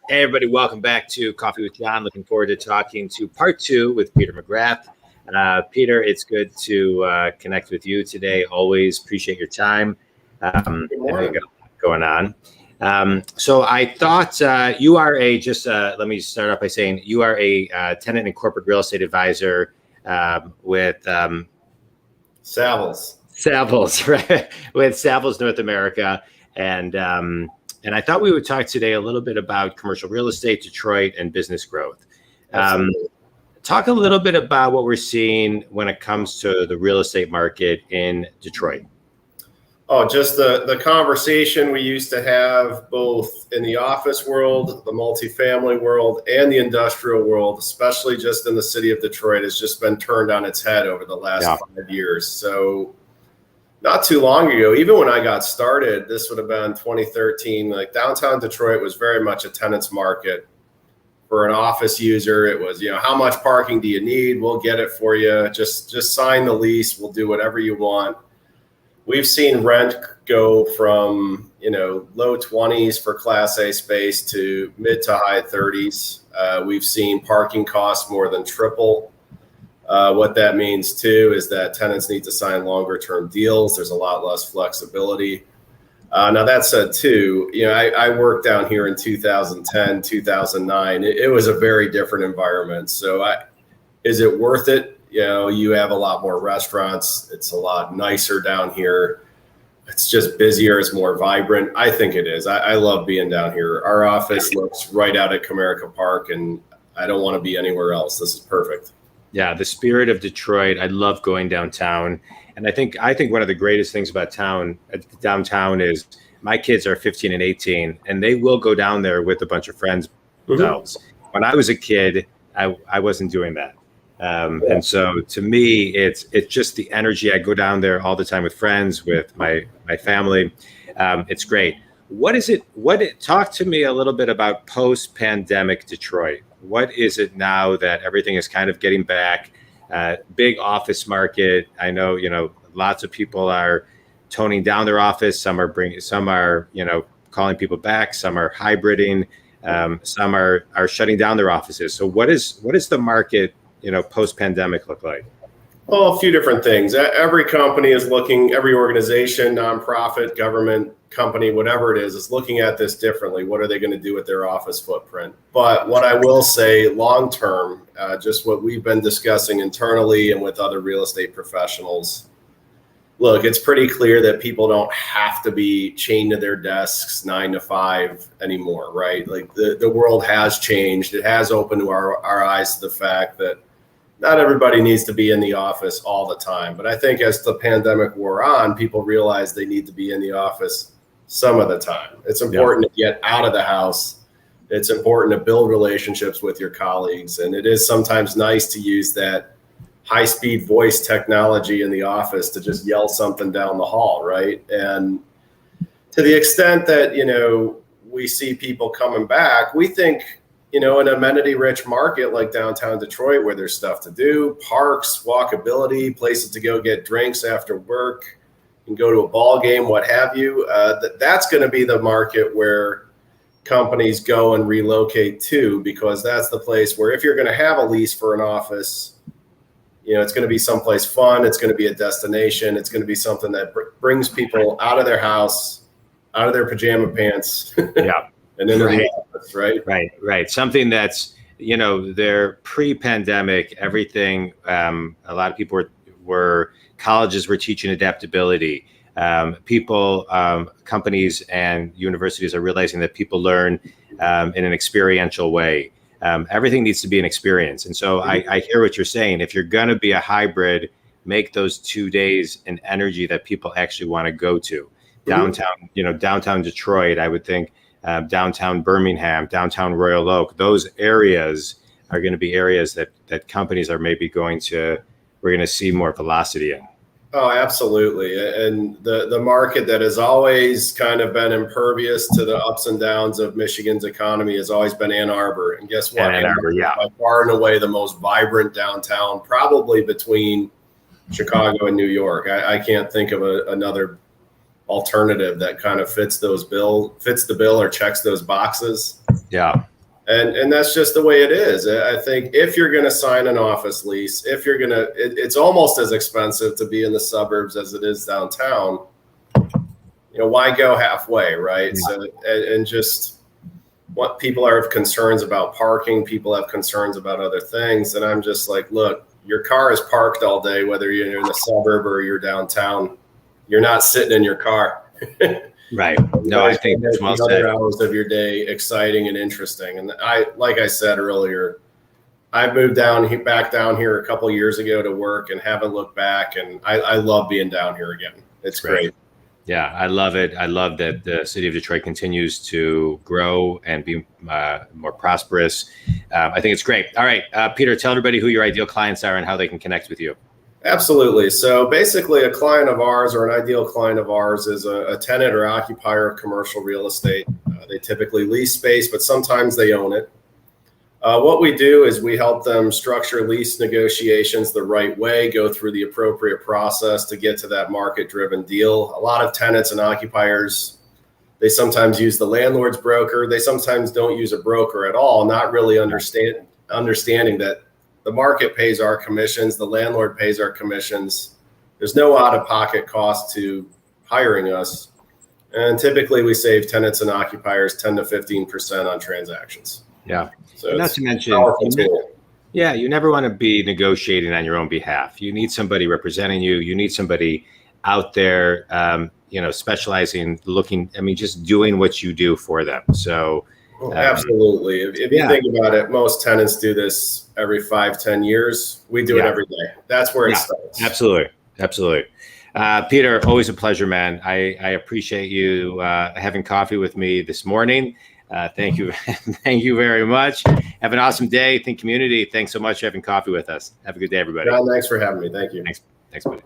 Hey, everybody, welcome back to Coffee with John. Looking forward to talking to part two with Peter McGrath. Peter, it's good to connect with you today. Always appreciate your time. I know you got a lot going on. So I thought you are let me start off by saying you are a tenant and corporate real estate advisor with Savills, right? With Savills North America. And I thought we would talk today a little bit about commercial real estate, Detroit, and business growth. Talk a little bit about what we're seeing when it comes to the real estate market in Detroit. Oh, just the conversation we used to have both in the office world, the multifamily world, and the industrial world, especially just in the city of Detroit, has just been turned on its head over the last 5 years. So not too long ago, even when I got started, this would have been 2013, like downtown Detroit was very much a tenant's market. For an office user, it was, how much parking do you need? We'll get it for you. Just sign the lease. We'll do whatever you want. We've seen rent go from, low 20s for Class A space to mid to high 30s. We've seen parking costs more than triple. What that means too is that tenants need to sign longer term deals. There's a lot less flexibility. Now that said too, I worked down here in 2010, 2009. It was a very different environment. So is it worth it? You have a lot more restaurants. It's a lot nicer down here. It's just busier. It's more vibrant. I think it is. I love being down here. Our office looks right out at Comerica Park, and I don't want to be anywhere else. This is perfect. Yeah, the spirit of Detroit. I love going downtown. And I think one of the greatest things about downtown is my kids are 15 and 18, and they will go down there with a bunch of friends themselves. When I was a kid, I wasn't doing that. And so to me, it's just the energy. I go down there all the time with friends, with my family. It's great. Talk to me a little bit about post-pandemic Detroit. What is it now that everything is kind of getting back? Big office market. I know, lots of people are toning down their office. Some are calling people back. Some are hybriding. Some are shutting down their offices. So what is the market, post-pandemic look like? Well, a few different things. Every company is looking, every organization, nonprofit, government, company, whatever it is looking at this differently. What are they going to do with their office footprint? But what I will say long term, just what we've been discussing internally and with other real estate professionals, look, it's pretty clear that people don't have to be chained to their desks 9 to 5 anymore, right? Like the world has changed. It has opened our eyes to the fact that not everybody needs to be in the office all the time. But I think as the pandemic wore on, people realized they need to be in the office some of the time. It's important to get out of the house. It's important to build relationships with your colleagues. And it is sometimes nice to use that high-speed voice technology in the office to just yell something down the hall, right? And to the extent that, we see people coming back, we think, an amenity-rich market like downtown Detroit where there's stuff to do, parks, walkability, places to go get drinks after work, and go to a ball game, what have you, that's going to be the market where companies go and relocate to, because that's the place where if you're going to have a lease for an office, it's going to be someplace fun. It's going to be a destination. It's going to be something that brings people out of their house, out of their pajama pants. And into the office, right? Right. Something that's, they're pre-pandemic, everything, a lot of people colleges were teaching adaptability. Companies and universities are realizing that people learn in an experiential way. Everything needs to be an experience. And so I hear what you're saying. If you're going to be a hybrid, make those 2 days an energy that people actually want to go to. Downtown, downtown Detroit, I would think, downtown Birmingham, downtown Royal Oak, those areas are going to be areas that companies are maybe we're going to see more velocity in. Oh, absolutely. And the market that has always kind of been impervious to the ups and downs of Michigan's economy has always been Ann Arbor. And guess what? Ann Arbor, by far and away the most vibrant downtown, probably between Chicago and New York. I can't think of another alternative that kind of fits the bill or checks those boxes. Yeah. And that's just the way it is. I think if you're going to sign an office lease, if you're going to, it's almost as expensive to be in the suburbs as it is downtown. Why go halfway, right? Yeah. So, and just what people have concerns about parking, people have concerns about other things. And I'm just like, look, your car is parked all day, whether you're in the suburb or you're downtown. You're not sitting in your car. Right. No, I think that's well said. Hours of your day exciting and interesting. And like I said earlier, I moved back down here a couple of years ago to work and haven't looked back. And I love being down here again. It's great. Yeah, I love it. I love that the city of Detroit continues to grow and be more prosperous. I think it's great. All right, Peter, tell everybody who your ideal clients are and how they can connect with you. Absolutely. So basically, a client of ours or an ideal client of ours is a tenant or occupier of commercial real estate. They typically lease space, but sometimes they own it. What we do is we help them structure lease negotiations the right way, go through the appropriate process to get to that market-driven deal. A lot of tenants and occupiers, they sometimes use the landlord's broker. They sometimes don't use a broker at all, not really understanding that the market pays our commissions, the landlord pays our commissions. There's no out-of-pocket cost to hiring us. And typically we save tenants and occupiers 10 to 15% on transactions. Yeah. So not to mention, you never want to be negotiating on your own behalf. You need somebody representing you. You need somebody out there, specializing, just doing what you do for them. So absolutely. If you think about it, most tenants do this every 5-10 years. We do it every day. That's where it starts. Absolutely. Peter, always a pleasure, man. I appreciate you having coffee with me this morning. Thank you. Thank you very much. Have an awesome day. Think community. Thanks so much for having coffee with us. Have a good day, everybody. John, thanks for having me. Thank you. Thanks, buddy.